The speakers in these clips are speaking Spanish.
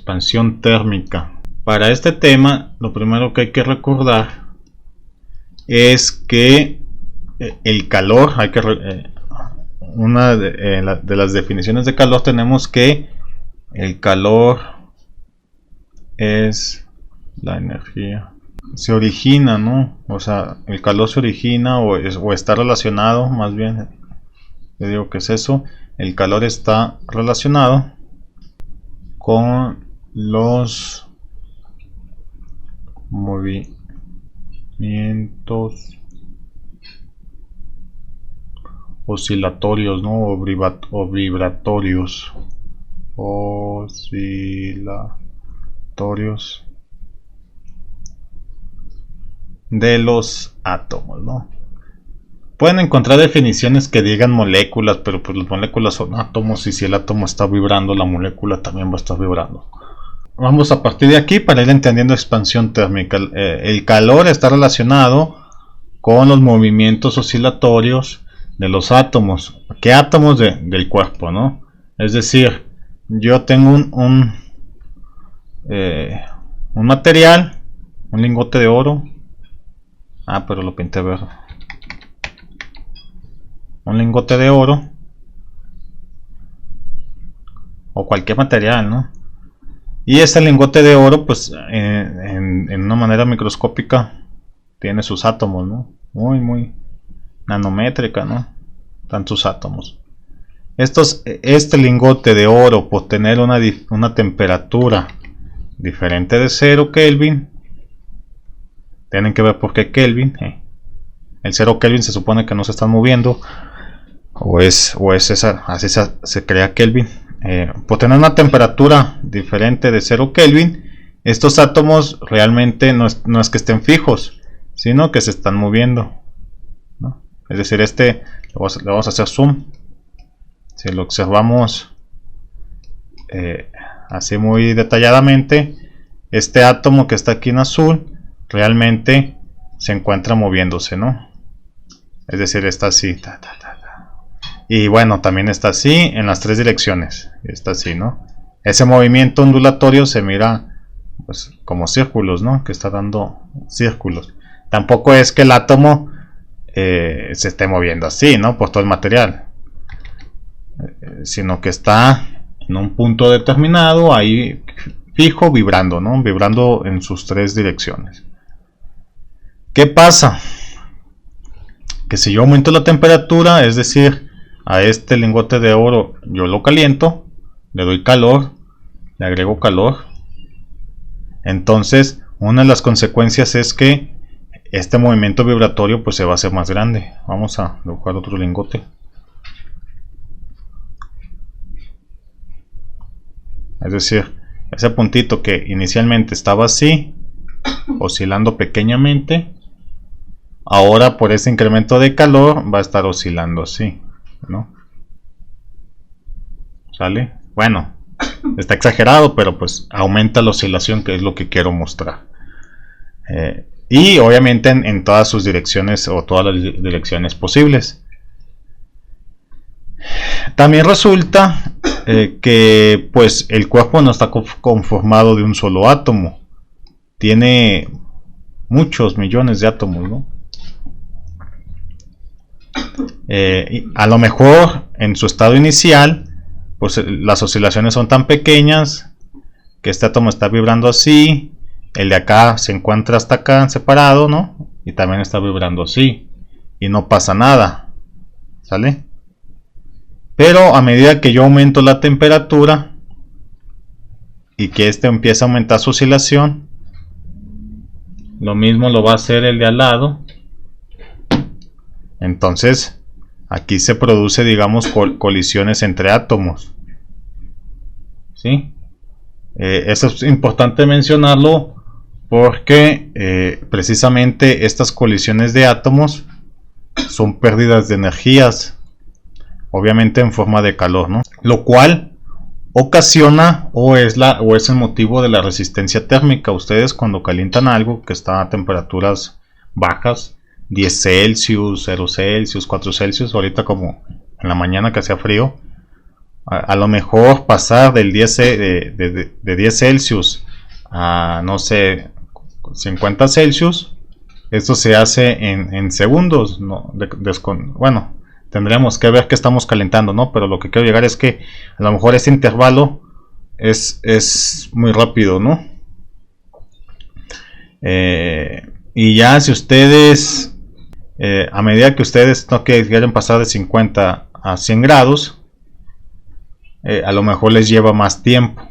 expansión térmica. Para este tema, lo primero que hay que recordar es que el calor, una de las definiciones de calor tenemos que el calor es la energía. Se origina, ¿no? O sea, el calor se origina o está relacionado, más bien, yo digo que es eso. El calor está relacionado con los movimientos oscilatorios, ¿no? O vibratorios. Oscilatorios de los átomos, ¿no? Pueden encontrar definiciones que digan moléculas, pero pues las moléculas son átomos y si el átomo está vibrando, la molécula también va a estar vibrando. Vamos a partir de aquí para ir entendiendo expansión térmica. El calor está relacionado con los movimientos oscilatorios de los átomos. ¿Qué átomos? Del cuerpo, ¿no? Es decir, yo tengo un material, un lingote de oro. Pero lo pinté verde. Un lingote de oro o cualquier material, ¿no? Y este lingote de oro, pues en una manera microscópica tiene sus átomos, ¿no? Muy nanométrica, ¿no? Tantos átomos. Este lingote de oro, por tener una temperatura diferente de 0 Kelvin, tienen que ver por qué Kelvin. El 0 Kelvin se supone que no se están moviendo, o es esa, así se crea Kelvin. Por tener una temperatura diferente de 0 Kelvin, estos átomos realmente no es que estén fijos, sino que se están moviendo, ¿no? Es decir, le vamos a hacer zoom. Si lo observamos así muy detalladamente, este átomo que está aquí en azul realmente se encuentra moviéndose, ¿no? Es decir, está así, y bueno, también está así en las tres direcciones, está así, ¿no? Ese movimiento ondulatorio se mira pues como círculos, ¿no? Que está dando círculos. Tampoco es que el átomo se esté moviendo así, ¿no? Por todo el material, sino que está en un punto determinado, ahí fijo, vibrando, ¿no? Vibrando en sus tres direcciones. ¿Qué pasa? Que si yo aumento la temperatura, es decir, a este lingote de oro yo lo caliento, le doy calor, le agrego calor, entonces una de las consecuencias es que este movimiento vibratorio pues se va a hacer más grande. Vamos a dibujar otro lingote. Es decir, ese puntito que inicialmente estaba así, oscilando pequeñamente, ahora por ese incremento de calor va a estar oscilando así, ¿no? ¿Sale? Bueno, está exagerado, pero pues aumenta la oscilación, que es lo que quiero mostrar. Y obviamente en todas sus direcciones o todas las direcciones posibles. También resulta que pues el cuerpo no está conformado de un solo átomo. Tiene muchos millones de átomos, ¿no? A lo mejor en su estado inicial pues las oscilaciones son tan pequeñas que este átomo está vibrando así, el de acá se encuentra hasta acá separado, ¿no? Y también está vibrando así y no pasa nada, ¿sale? Pero a medida que yo aumento la temperatura y que este empieza a aumentar su oscilación, lo mismo lo va a hacer el de al lado. Entonces aquí se produce, digamos, colisiones entre átomos, ¿sí? Eso es importante mencionarlo porque precisamente estas colisiones de átomos son pérdidas de energías, obviamente en forma de calor, ¿no? Lo cual ocasiona o es el motivo de la resistencia térmica. Ustedes cuando calientan algo que está a temperaturas bajas, 10 Celsius, 0 Celsius, 4 Celsius, ahorita como en la mañana que hacía frío, A lo mejor pasar del 10 de 10 Celsius a, no sé, 50 Celsius, esto se hace en segundos, ¿no? Bueno, tendremos que ver que estamos calentando, ¿no? Pero lo que quiero llegar es que a lo mejor ese intervalo es muy rápido, ¿no? Y ya si ustedes, a medida que ustedes no quieren pasar de 50 a 100 grados, a lo mejor les lleva más tiempo.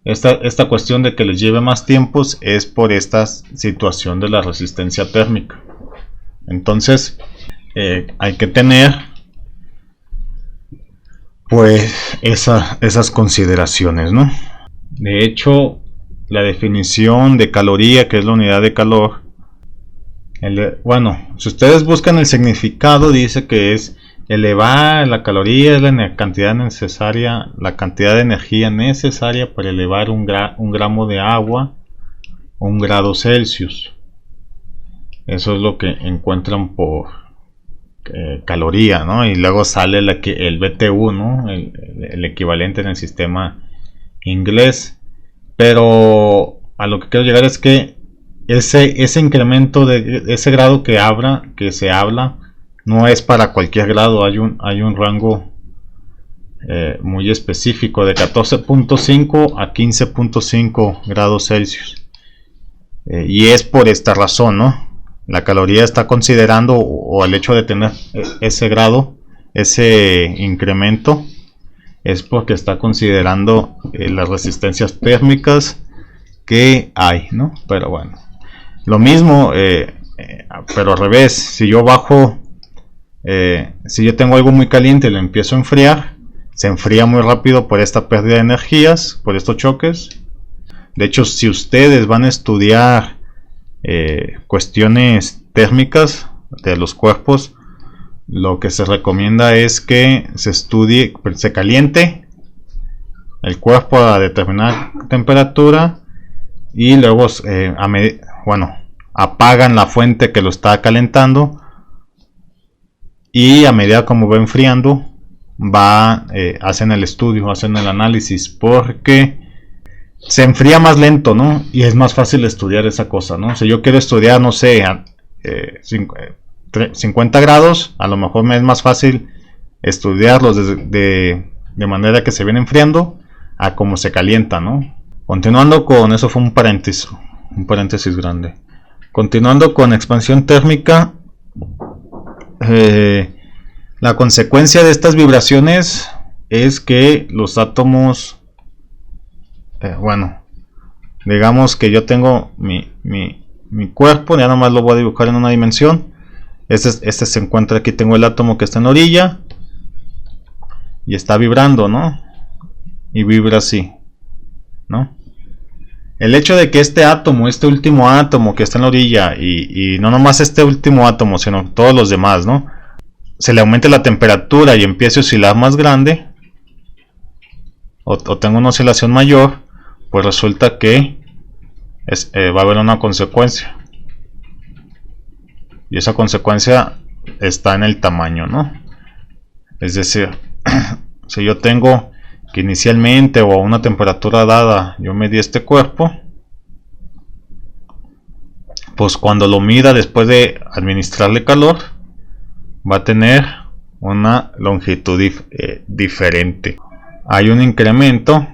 Esta cuestión de que les lleve más tiempos es por esta situación de la resistencia térmica. Entonces hay que tener pues esas consideraciones, ¿no? De hecho, la definición de caloría, que es la unidad de calor, bueno, si ustedes buscan el significado, dice que es elevar la caloría, es la cantidad necesaria, la cantidad de energía necesaria para elevar un gramo de agua a 1 grado Celsius. Eso es lo que encuentran por caloría, ¿no? Y luego sale el BTU, ¿no? El equivalente en el sistema inglés. Pero a lo que quiero llegar es que ese incremento de ese grado que se habla no es para cualquier grado. Hay un rango muy específico de 14.5 a 15.5 grados Celsius, y es por esta razón, ¿no? La caloría está considerando, o el hecho de tener ese grado, ese incremento, es porque está considerando las resistencias térmicas que hay, ¿no? Pero bueno, lo mismo, pero al revés. Si yo bajo, si yo tengo algo muy caliente y lo empiezo a enfriar, se enfría muy rápido por esta pérdida de energías, por estos choques. De hecho, si ustedes van a estudiar cuestiones térmicas de los cuerpos, lo que se recomienda es que se estudie, se caliente el cuerpo a determinada temperatura y luego apagan la fuente que lo está calentando, y a medida como va enfriando hacen el estudio, hacen el análisis, porque se enfría más lento, ¿no? Y es más fácil estudiar esa cosa, ¿no? Si yo quiero estudiar, no sé, 50 grados, a lo mejor me es más fácil estudiarlos de manera que se viene enfriando a como se calienta, ¿no? Continuando con eso, fue un paréntesis grande. Continuando con expansión térmica, la consecuencia de estas vibraciones es que los átomos, digamos que yo tengo mi cuerpo, ya nomás lo voy a dibujar en una dimensión. Este se encuentra aquí, tengo el átomo que está en la orilla y está vibrando, ¿no? Y vibra así, ¿no? El hecho de que este último átomo que está en la orilla, y no nomás este último átomo, sino todos los demás, ¿no? Se le aumente la temperatura y empiece a oscilar más grande, o tenga una oscilación mayor, pues resulta que va a haber una consecuencia. Y esa consecuencia está en el tamaño, ¿no? Es decir, si yo tengo que inicialmente o a una temperatura dada yo medí este cuerpo, pues cuando lo mida después de administrarle calor, va a tener una longitud diferente. Hay un incremento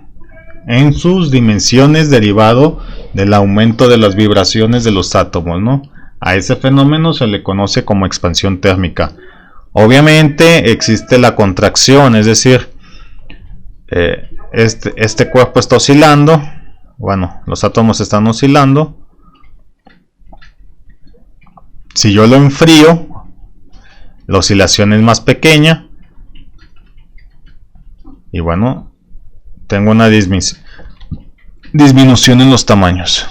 en sus dimensiones derivado del aumento de las vibraciones de los átomos, ¿no? A ese fenómeno se le conoce como expansión térmica. Obviamente existe la contracción, es decir, este cuerpo está oscilando, los átomos están oscilando. Si yo lo enfrío, la oscilación es más pequeña y tengo una disminución en los tamaños.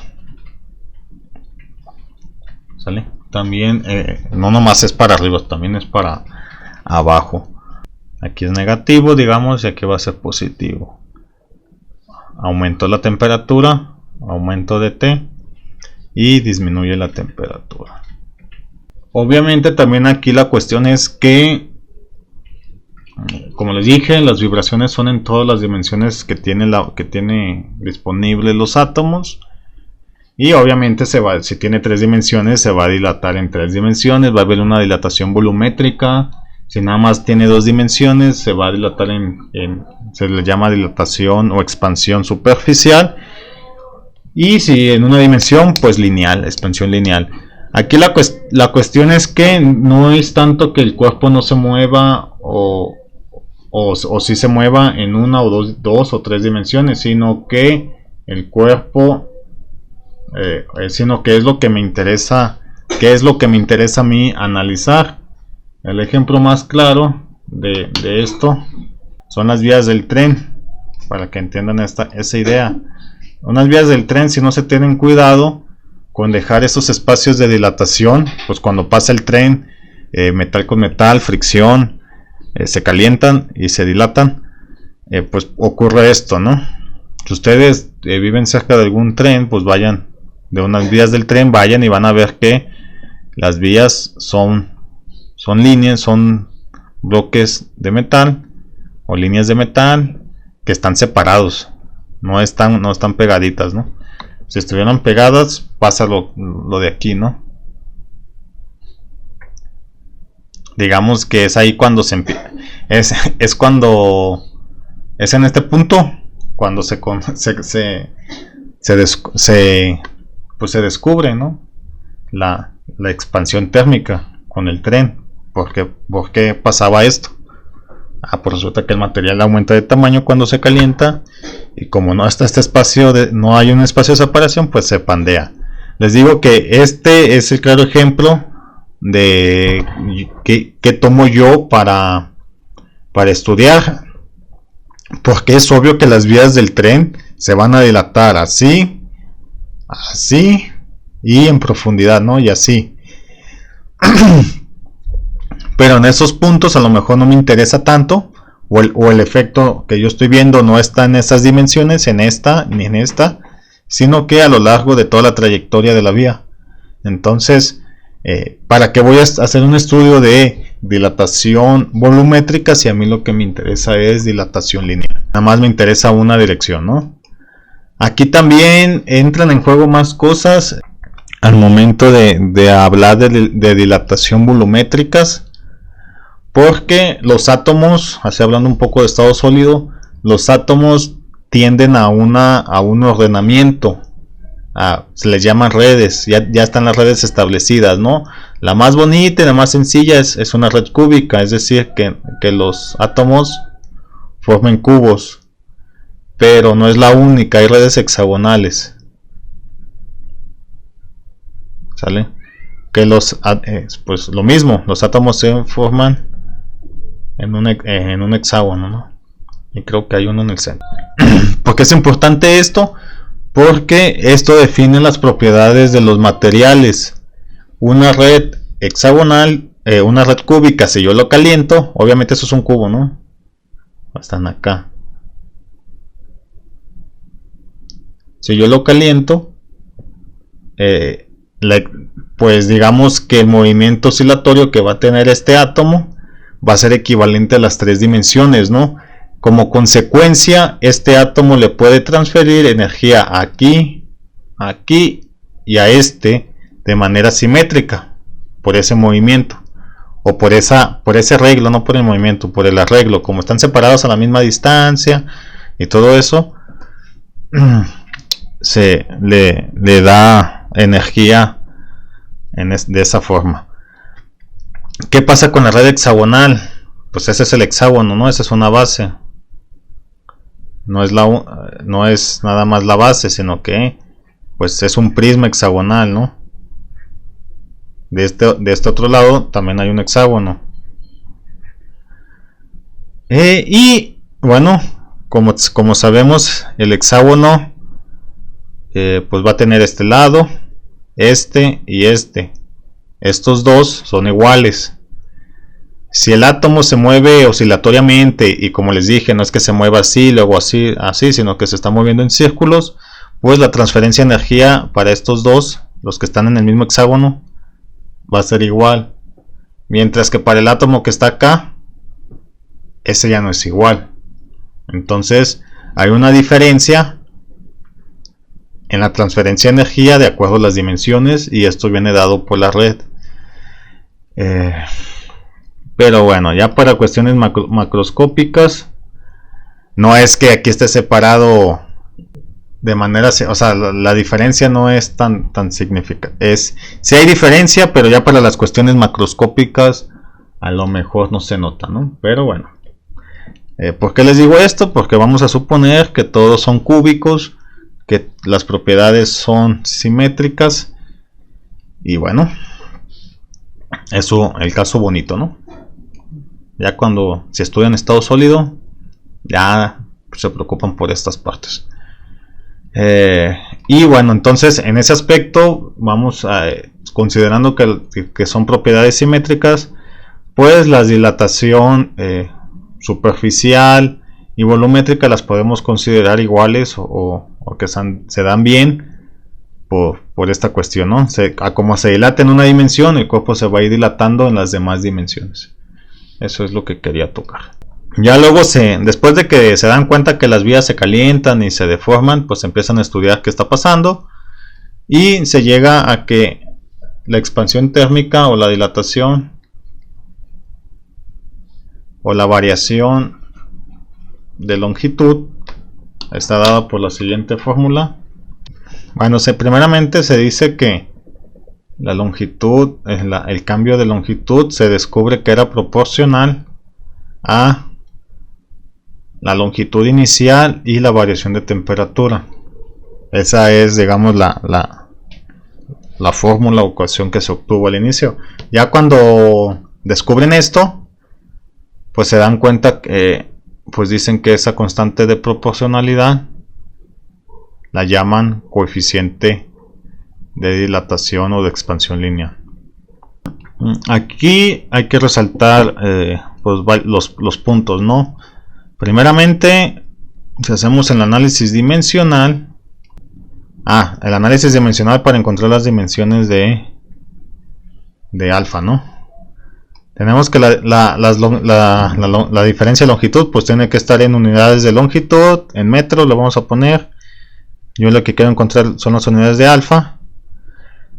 ¿Sale? También no nomás es para arriba, también es para abajo. Aquí es negativo, digamos, y aquí va a ser positivo. Aumento la temperatura, aumento de T, y disminuye la temperatura. Obviamente también aquí la cuestión es que Como les dije, las vibraciones son en todas las dimensiones que tiene disponibles los átomos. Y obviamente si tiene 3 dimensiones, se va a dilatar en 3 dimensiones. Va a haber una dilatación volumétrica. Si nada más tiene 2 dimensiones, se va a dilatar se le llama dilatación o expansión superficial. Y si en una dimensión, pues lineal, expansión lineal. Aquí la cuestión es que no es tanto que el cuerpo no se mueva o si se mueva en una o dos o 3 dimensiones, sino que el cuerpo, sino que es lo que me interesa, a mí analizar. El ejemplo más claro de esto son las vías del tren, para que entiendan esa idea. Unas vías del tren, si no se tienen cuidado con dejar esos espacios de dilatación, pues cuando pasa el tren, metal con metal, fricción, se calientan y se dilatan, pues ocurre esto, ¿no? Si ustedes viven cerca de algún tren, pues vayan de unas vías del tren, vayan y van a ver que las vías son líneas, son bloques de metal o líneas de metal que están separados, no están pegaditas, ¿no? Si estuvieran pegadas, pasa lo de aquí, ¿no? Digamos que es ahí cuando es cuando es en este punto cuando se descubre, ¿no? la expansión térmica con el tren. ¿Por qué pasaba esto? Pues resulta que el material aumenta de tamaño cuando se calienta, y como no está no hay un espacio de separación, pues se pandea. Les digo que este es el claro ejemplo de que tomo yo para estudiar, porque es obvio que las vías del tren se van a dilatar así y en profundidad, ¿no? Y así. Pero en esos puntos a lo mejor no me interesa tanto, o el efecto que yo estoy viendo no está en esas dimensiones, en esta ni en esta, sino que a lo largo de toda la trayectoria de la vía. Entonces, ¿para qué voy a hacer un estudio de dilatación volumétrica si a mí lo que me interesa es dilatación lineal? Nada más me interesa una dirección, ¿no? Aquí también entran en juego más cosas al momento de hablar de dilatación volumétricas, porque los átomos, así hablando un poco de estado sólido, los átomos tienden a un ordenamiento. Se les llaman redes, ya están las redes establecidas, ¿no? La más bonita y la más sencilla es una red cúbica, es decir, que los átomos formen cubos, pero no es la única, hay redes hexagonales, ¿sale? Que pues lo mismo, los átomos se forman en un hexágono, ¿no? Y creo que hay uno en el centro. ¿Por qué es importante esto? Porque esto define las propiedades de los materiales. Una red hexagonal, una red cúbica, si yo lo caliento, obviamente eso es un cubo, ¿no? Están acá. Si yo lo caliento, pues digamos que el movimiento oscilatorio que va a tener este átomo va a ser equivalente a las 3 dimensiones, ¿no? Como consecuencia, este átomo le puede transferir energía aquí, aquí y a de manera simétrica, por ese movimiento, o por ese arreglo, no por el movimiento, por el arreglo. Como están separados a la misma distancia y todo eso, se le da energía de esa forma. ¿Qué pasa con la red hexagonal? Pues ese es el hexágono, ¿no? Esa es una base. No es nada más la base, sino que pues es un prisma hexagonal, ¿no? De este otro lado también hay un hexágono. Y bueno, como sabemos, el hexágono pues va a tener este lado, y estos dos son iguales. Si el átomo se mueve oscilatoriamente, y como les dije, no es que se mueva así, luego así, sino que se está moviendo en círculos, pues la transferencia de energía para estos dos, los que están en el mismo hexágono, va a ser igual. Mientras que para el átomo que está acá, ese ya no es igual. Entonces hay una diferencia en la transferencia de energía de acuerdo a las dimensiones, y esto viene dado por la red. Pero bueno, ya para cuestiones macroscópicas, no es que aquí esté separado de manera, o sea, la diferencia no es tan significativa. Sí hay diferencia, pero ya para las cuestiones macroscópicas a lo mejor no se nota, ¿no? Pero bueno, ¿por qué les digo esto? Porque vamos a suponer que todos son cúbicos, que las propiedades son simétricas, y bueno, eso, el caso bonito, ¿no? Ya cuando se estudia en estado sólido, ya se preocupan por estas partes. Y bueno, entonces en ese aspecto vamos a, considerando que son propiedades simétricas, pues la dilatación superficial y volumétrica las podemos considerar iguales, o que se dan bien por esta cuestión, ¿no? Como se dilata en una dimensión, el cuerpo se va a ir dilatando en las demás dimensiones. Eso es lo que quería tocar. Ya luego, después de que se dan cuenta que las vías se calientan y se deforman, pues empiezan a estudiar qué está pasando, y se llega a que la expansión térmica o la dilatación o la variación de longitud está dada por la siguiente fórmula. Bueno, primeramente se dice que la longitud, el cambio de longitud se descubre que era proporcional a la longitud inicial y la variación de temperatura. Esa es, digamos, la fórmula o ecuación que se obtuvo al inicio. Ya cuando descubren esto, pues se dan cuenta que, pues dicen que esa constante de proporcionalidad la llaman coeficiente de dilatación o de expansión lineal. Aquí hay que resaltar pues los puntos, ¿no? Primeramente, si hacemos el análisis dimensional, el análisis dimensional para encontrar las dimensiones de alfa, ¿no? Tenemos que la diferencia de longitud pues tiene que estar en unidades de longitud, en metros lo vamos a poner. Yo lo que quiero encontrar son las unidades de alfa.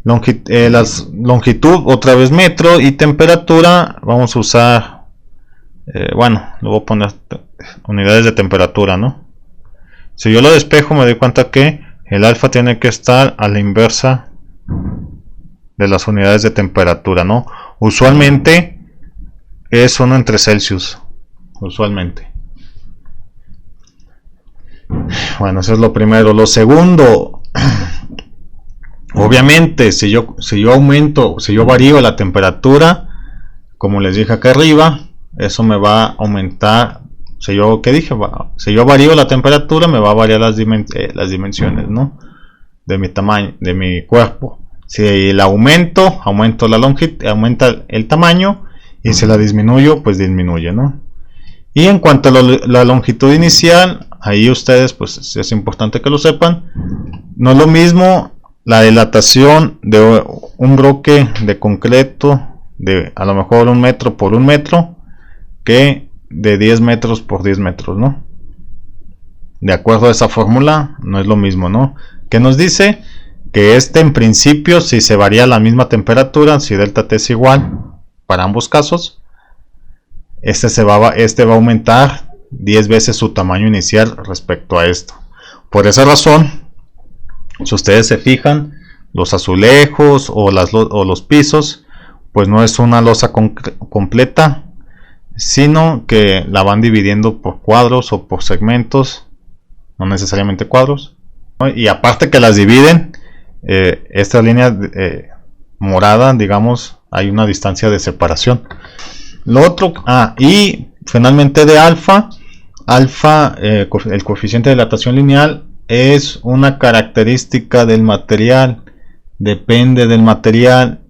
Longitud, otra vez metro, y temperatura vamos a usar, bueno, le voy a poner unidades de temperatura, ¿no? Si yo lo despejo me doy cuenta que el alfa tiene que estar a la inversa de las unidades de temperatura, ¿no? Usualmente es 1 entre Celsius, usualmente. Bueno, eso es lo primero. Lo segundo, obviamente, si yo varío la temperatura, como les dije acá arriba, eso me va a aumentar. Si yo varío la temperatura, me va a variar las dimensiones, ¿no? De mi tamaño, de mi cuerpo. Si la aumenta la longitud, aumenta el tamaño, y si la disminuyo, pues disminuye, ¿no? Y en cuanto a la longitud inicial, ahí ustedes, pues es importante que lo sepan. No es lo mismo la dilatación de un bloque de concreto de a lo mejor 1 metro por 1 metro que de 10 metros por 10 metros, ¿no? De acuerdo a esa fórmula, no es lo mismo, ¿no? Que nos dice que en principio, si se varía la misma temperatura, si delta T es igual para ambos casos, este va a aumentar 10 veces su tamaño inicial respecto a esto. Por esa razón, si ustedes se fijan, los azulejos o los pisos, pues no es una losa completa, sino que la van dividiendo por cuadros o por segmentos, no necesariamente cuadros, ¿no? Y aparte que las dividen, esta línea morada, digamos, hay una distancia de separación. Lo otro, y finalmente de alfa, el coeficiente de dilatación lineal es una característica del material, depende del material.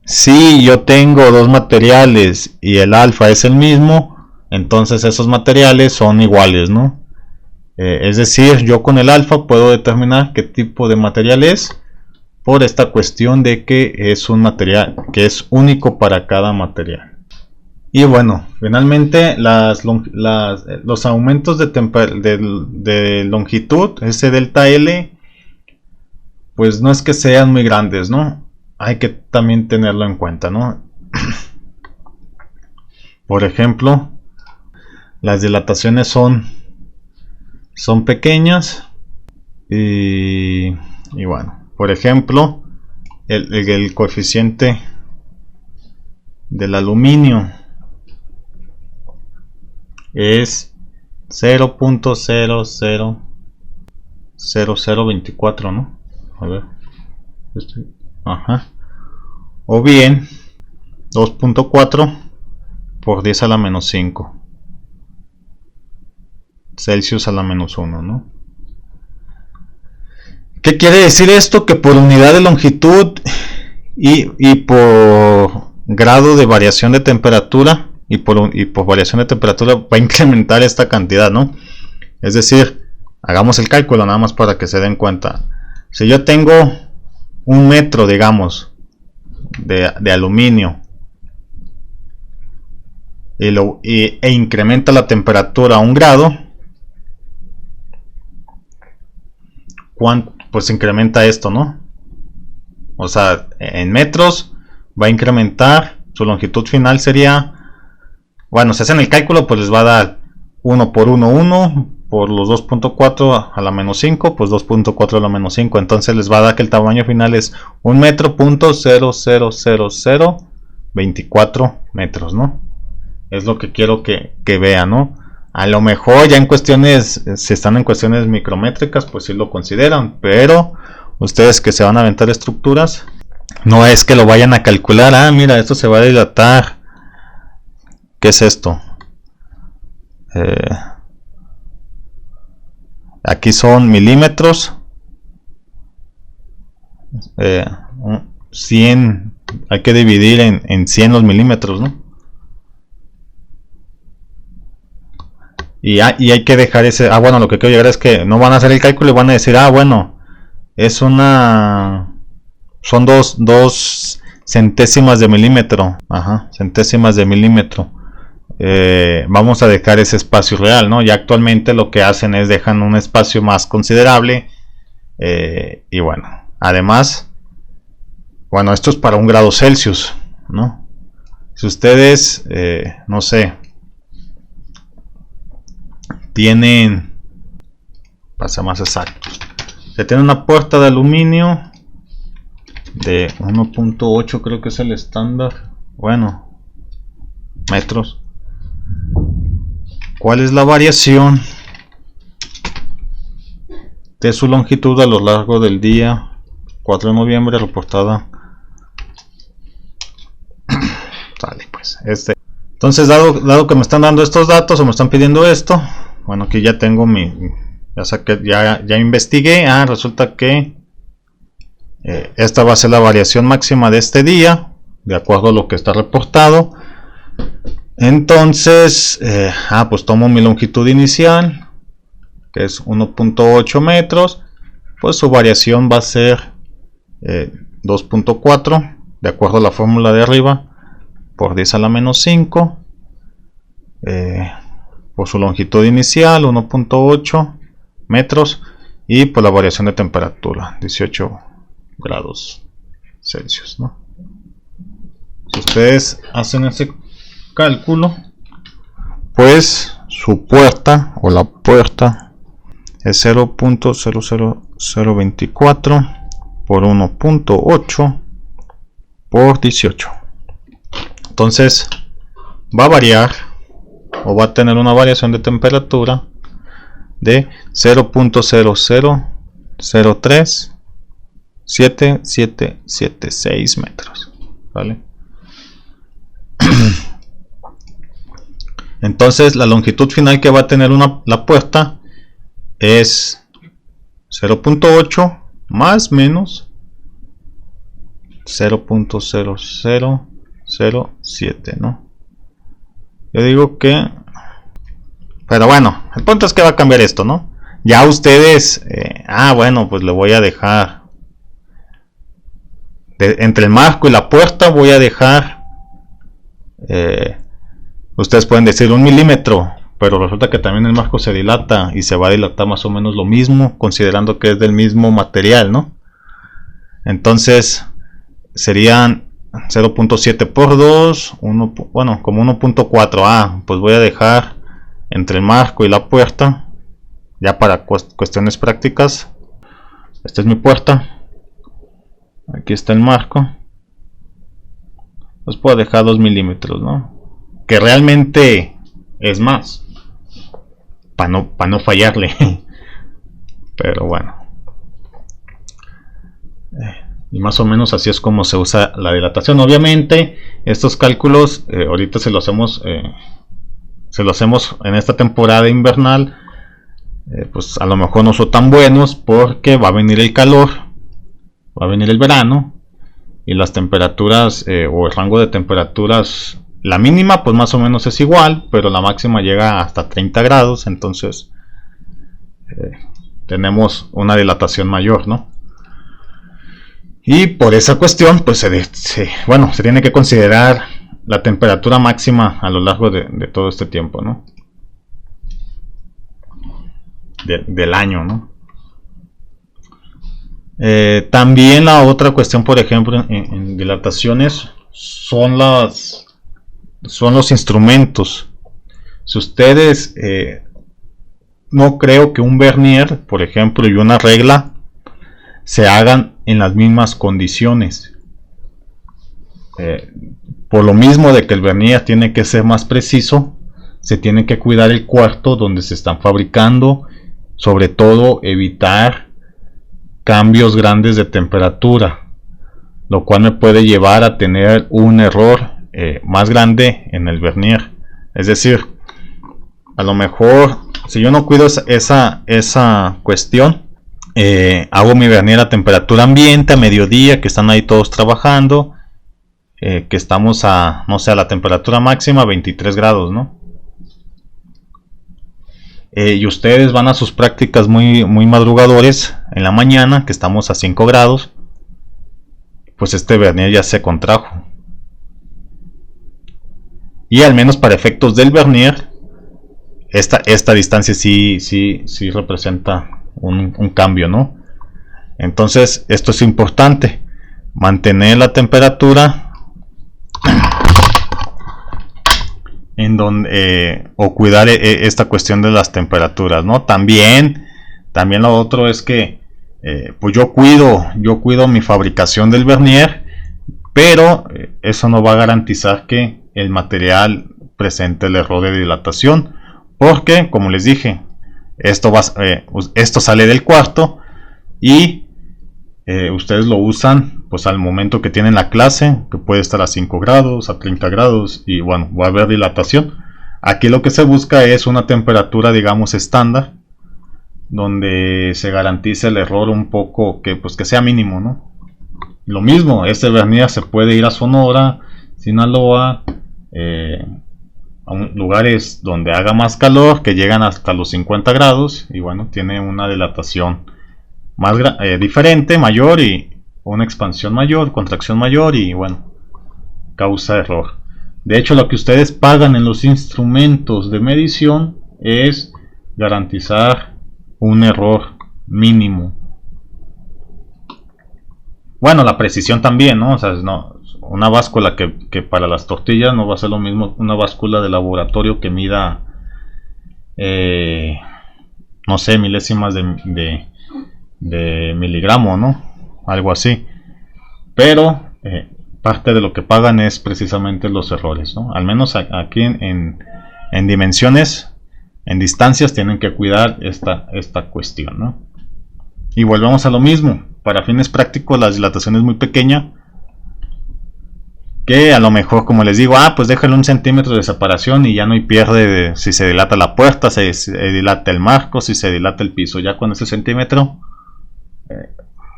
Si yo tengo dos materiales y el alfa es el mismo, entonces esos materiales son iguales, ¿no? Es decir, yo con el alfa puedo determinar qué tipo de material es, por esta cuestión de que es un material que es único para cada material. Y bueno, finalmente los aumentos de longitud, ese delta L, pues no es que sean muy grandes, ¿no? Hay que también tenerlo en cuenta, ¿no? Por ejemplo, las dilataciones son pequeñas y bueno, por ejemplo, el coeficiente del aluminio es 0.000024, ¿no? A ver, ajá. O bien 2.4 por 10 a la menos 5 Celsius a la menos 1, ¿no? ¿Qué quiere decir esto? Que por unidad de longitud y por grado de variación de temperatura y por variación de temperatura va a incrementar esta cantidad, ¿no? Es decir, hagamos el cálculo nada más para que se den cuenta. Si yo tengo 1 metro, digamos, de aluminio e incrementa la temperatura a 1 grado, pues incrementa esto, ¿no? O sea, en metros va a incrementar, su longitud final sería, bueno, si hacen el cálculo, pues les va a dar 1 por 1, 1, por los 2.4 a la menos 5, pues 2.4 a la menos 5, entonces les va a dar que el tamaño final es 1 metro punto 0.00024 metros, ¿no? Es lo que quiero que vean, ¿no? A lo mejor ya en cuestiones, si están en cuestiones micrométricas, pues sí lo consideran, pero ustedes que se van a aventar estructuras, no es que lo vayan a calcular, mira, esto se va a dilatar, ¿qué es esto? Aquí son milímetros, 100, hay que dividir en 100 los milímetros, ¿no? Y hay que dejar ese, bueno, lo que quiero llegar es que no van a hacer el cálculo y van a decir, bueno, son 2 centésimas de milímetro, centésimas de milímetro. Vamos a dejar ese espacio real, ¿no? Ya actualmente lo que hacen es dejan un espacio más considerable, y bueno, además, bueno, esto es para 1 grado Celsius, ¿no? Si ustedes, no sé, tienen, para ser más exactos, se tiene una puerta de aluminio de 1.8, creo que es el estándar, bueno, metros. ¿Cuál es la variación de su longitud a lo largo del día 4 de noviembre reportada? Sale pues, entonces dado que me están dando estos datos o me están pidiendo esto, bueno, aquí ya tengo ya investigué, resulta que esta va a ser la variación máxima de este día, de acuerdo a lo que está reportado. Entonces, pues tomo mi longitud inicial, que es 1.8 metros, pues su variación va a ser 2.4, de acuerdo a la fórmula de arriba, por 10 a la menos 5, por su longitud inicial 1.8 metros y por la variación de temperatura 18 grados Celsius, ¿no? Si ustedes hacen ese cálculo, pues su puerta o la puerta es 0.00024 por 1.8 por 18. Entonces va a variar o va a tener una variación de temperatura de 0.0003776 metros, ¿vale? Entonces la longitud final que va a tener la puerta es 0.8 más menos 0.0007, ¿no? Yo digo que, pero bueno, el punto es que va a cambiar esto, ¿no? Ya ustedes, bueno, pues le voy a dejar entre el marco y la puerta voy a dejar Ustedes pueden decir 1 milímetro, pero resulta que también el marco se dilata y se va a dilatar más o menos lo mismo, considerando que es del mismo material, ¿no? Entonces serían 0.7 por 2, bueno, como 1.4. Pues voy a dejar entre el marco y la puerta, ya para cuestiones prácticas. Esta es mi puerta, aquí está el marco, pues puedo dejar 2 milímetros, ¿no? Que realmente es más, para no fallarle. Pero bueno, y más o menos así es como se usa la dilatación. Obviamente estos cálculos ahorita se los hacemos en esta temporada invernal, pues a lo mejor no son tan buenos, porque va a venir el calor, va a venir el verano, y las temperaturas o el rango de temperaturas, la mínima pues más o menos es igual, pero la máxima llega hasta 30 grados. Entonces tenemos una dilatación mayor, ¿no? Y por esa cuestión pues se tiene que considerar la temperatura máxima a lo largo de todo este tiempo, ¿no? Del año, ¿no? También la otra cuestión, por ejemplo, en dilataciones son los instrumentos. Si ustedes no creo que un vernier, por ejemplo, y una regla se hagan en las mismas condiciones, por lo mismo de que el vernier tiene que ser más preciso, se tiene que cuidar el cuarto donde se están fabricando, sobre todo evitar cambios grandes de temperatura, lo cual me puede llevar a tener un error más grande en el vernier. Es decir, a lo mejor si yo no cuido esa cuestión, hago mi vernier a temperatura ambiente a mediodía, que están ahí todos trabajando, que estamos a, no sé, a la temperatura máxima 23 grados, ¿no? Y ustedes van a sus prácticas muy madrugadores en la mañana, que estamos a 5 grados, pues este vernier ya se contrajo. Y al menos para efectos del vernier, esta distancia sí representa un cambio, ¿no? Entonces esto es importante, mantener la temperatura en donde o cuidar esta cuestión de las temperaturas, ¿no? También lo otro es que pues yo cuido mi fabricación del vernier, pero eso no va a garantizar que el material presente el error de dilatación, porque como les dije, esto sale del cuarto y ustedes lo usan pues al momento que tienen la clase, que puede estar a 5 grados, a 30 grados, y bueno, va a haber dilatación. Aquí lo que se busca es una temperatura, digamos, estándar, donde se garantice el error un poco, que sea mínimo, ¿no? Lo mismo, este vernier se puede ir a Sonora, Sinaloa, a lugares donde haga más calor, que llegan hasta los 50 grados, y bueno, tiene una dilatación más diferente, mayor, y una expansión mayor, contracción mayor, y bueno, causa error. De hecho, lo que ustedes pagan en los instrumentos de medición es garantizar un error mínimo. Bueno, la precisión también, ¿no? O sea, una báscula que para las tortillas no va a ser lo mismo una báscula de laboratorio que mida no sé, milésimas de miligramo, ¿no? Algo así. Pero parte de lo que pagan es precisamente los errores, ¿no? Al menos aquí en dimensiones, en distancias, tienen que cuidar esta cuestión, ¿no? Y volvemos a lo mismo. Para fines prácticos, la dilatación es muy pequeña, que a lo mejor, como les digo, pues déjale 1 centímetro de separación y ya no hay pierde si se dilata la puerta, si se dilata el marco, si se dilata el piso. Ya con ese centímetro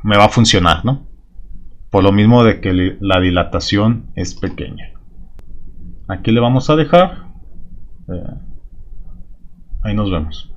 me va a funcionar, ¿no? Por lo mismo de que la dilatación es pequeña. Aquí le vamos a dejar. Ahí nos vemos.